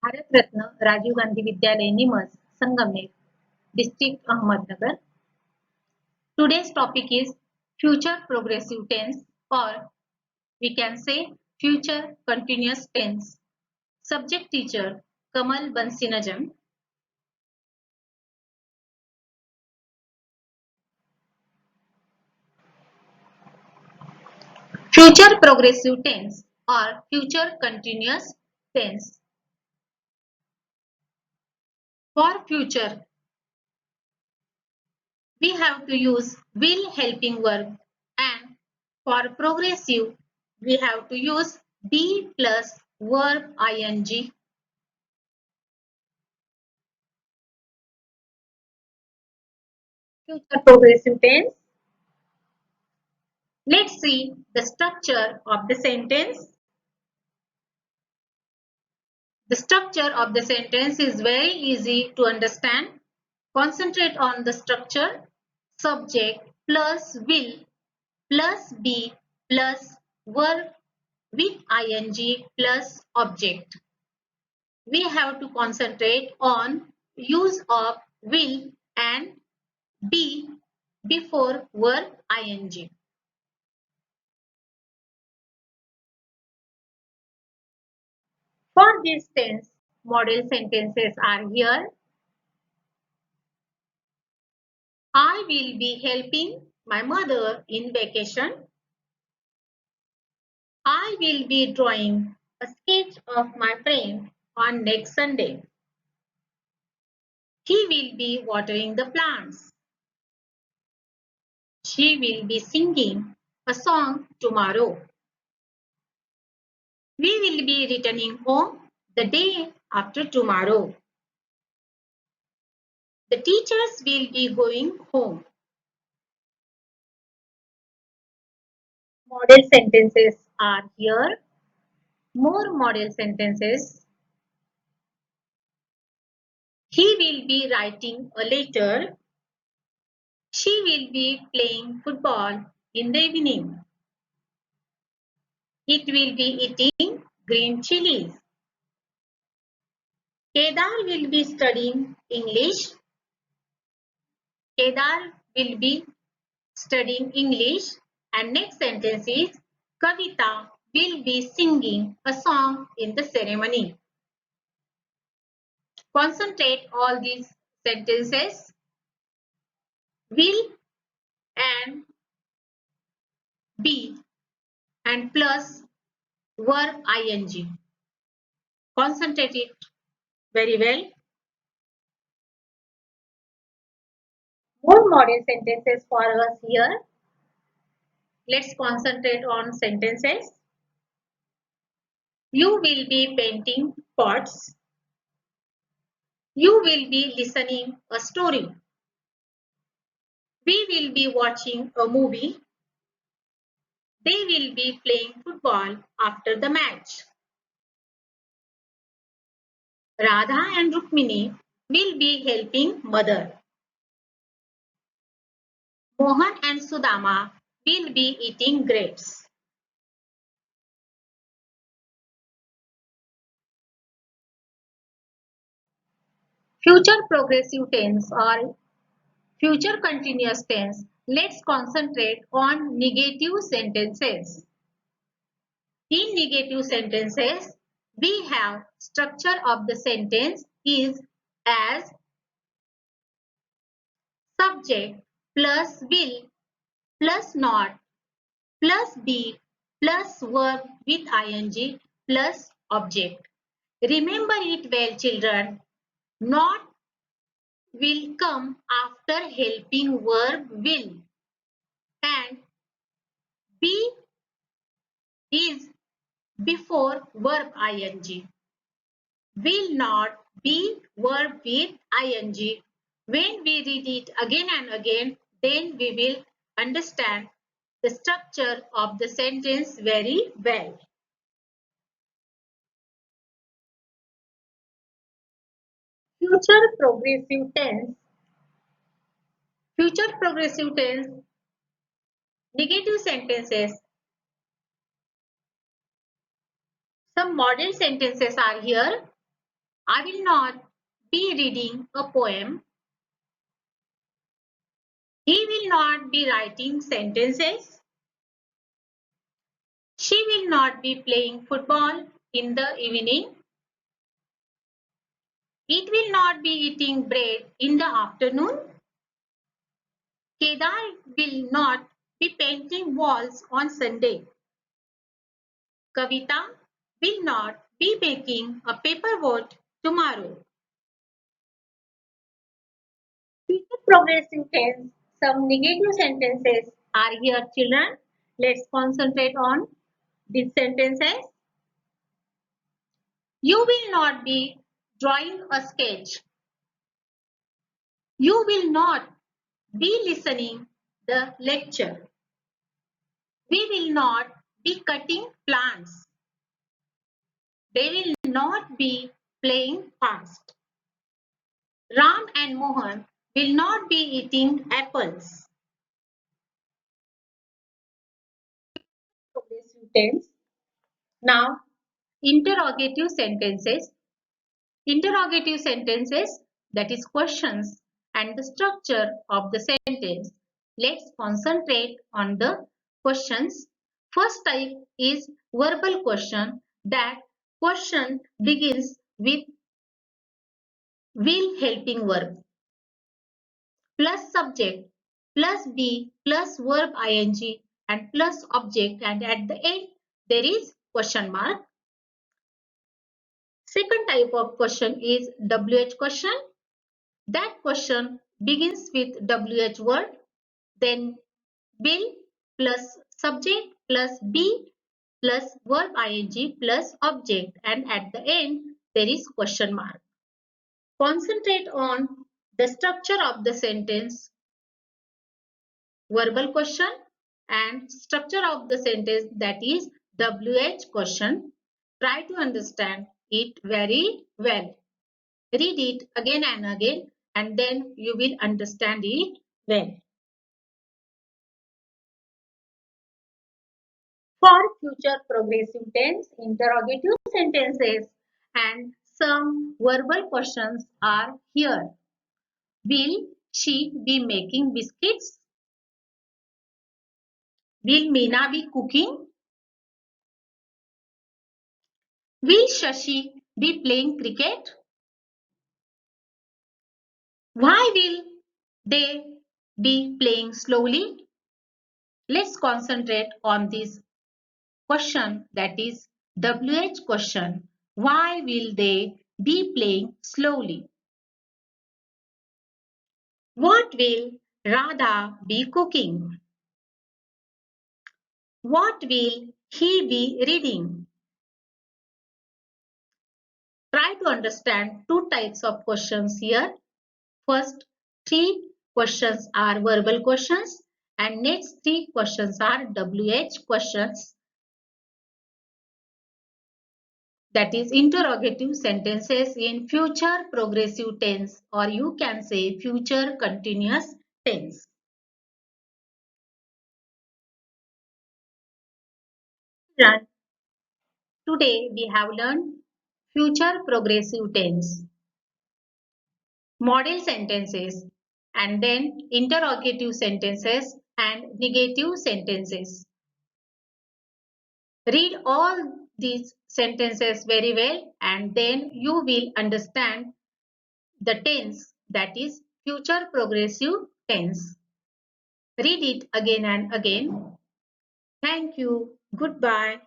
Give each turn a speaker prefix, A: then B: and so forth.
A: Bharat Ratna Rajiv Gandhi Vidyalaya निमस Sangamner district Ahmednagar. Today's topic is future progressive tense or we can say future continuous tense. Subject teacher Kamal Bansinajam. Future progressive tense or future continuous tense. For future, we have to use will helping verb, and for progressive, we have to use be plus verb ing. Future progressive tense. Let's see the structure of the sentence. The structure of the sentence is very easy to understand. Concentrate on the structure. Subject plus will plus be plus verb with ing plus object. We have to concentrate on use of will and be before verb ing. For this tense, model sentences are here. I will be helping my mother in vacation. I will be drawing a sketch of my friend on next Sunday. He will be watering the plants. She will be singing a song tomorrow. We will be returning home the day after tomorrow. The teachers will be going home. Model sentences are here. More model sentences. He will be writing a letter. She will be playing football in the evening. It will be eating green chilies. Kedar will be studying English. Kedar will be studying English. And next sentence is Kavita will be singing a song in the ceremony. Concentrate all these sentences. Will and be and plus verb ing. Concentrate it very well. More model sentences for us here. Let's concentrate on sentences. You will be painting pots. You will be listening a story. We will be watching a movie. They will be playing football after the match. Radha and Rukmini will be helping mother. Mohan and Sudama will be eating grapes. Future progressive tense or future continuous tense. Let's concentrate on negative sentences. In negative sentences, we have structure of the sentence is as subject plus will plus not plus be plus verb with ing plus object. Remember it well, children. Not will come after helping verb will and be is before verb ing. Will not be verb with ing. When we read it again and again, then we will understand the structure of the sentence very well. Future progressive tense. Future progressive tense. Negative sentences. Some model sentences are here. I will not be reading a poem. He will not be writing sentences. She will not be playing football in the evening. It will not be eating bread in the afternoon. Kedar will not be painting walls on Sunday. Kavita will not be making a paper boat tomorrow. Future progressive tense. Some negative sentences are here, children. Let's concentrate on these sentences. You will not be drawing a sketch. You will not be listening the lecture. We will not be cutting plants. They will not be playing fast. Ram and Mohan will not be eating apples. Progressive tense. Now, interrogative sentences. Interrogative sentences, that is questions, and the structure of the sentence. Let's concentrate on the questions. First type is verbal question. That question begins with will helping verb plus subject plus be plus verb ing and plus object, and at the end there is question mark. Second type of question is WH question. That question begins with WH word, then will plus subject plus be plus verb ing plus object, and at the end there is question mark. Concentrate on the structure of the sentence, verbal question, and structure of the sentence, that is WH question. Try to understand it very well. Read it again and again, and then you will understand it well. For future progressive tense, interrogative sentences and some verbal questions are here. Will she be making biscuits? Will Meena be cooking? Will Shashi be playing cricket? Why will they be playing slowly? Let's concentrate on this question, that is WH question. Why will they be playing slowly? What will Radha be cooking? What will he be reading? Try to understand two types of questions here. First, three questions are verbal questions and next three questions are WH questions. That is interrogative sentences in future progressive tense, or you can say future continuous tense. Today we have learned future progressive tense, model sentences, and then interrogative sentences and negative sentences. Read all these sentences very well, and then you will understand the tense, that is future progressive tense. Read it again and again. Thank you. Goodbye.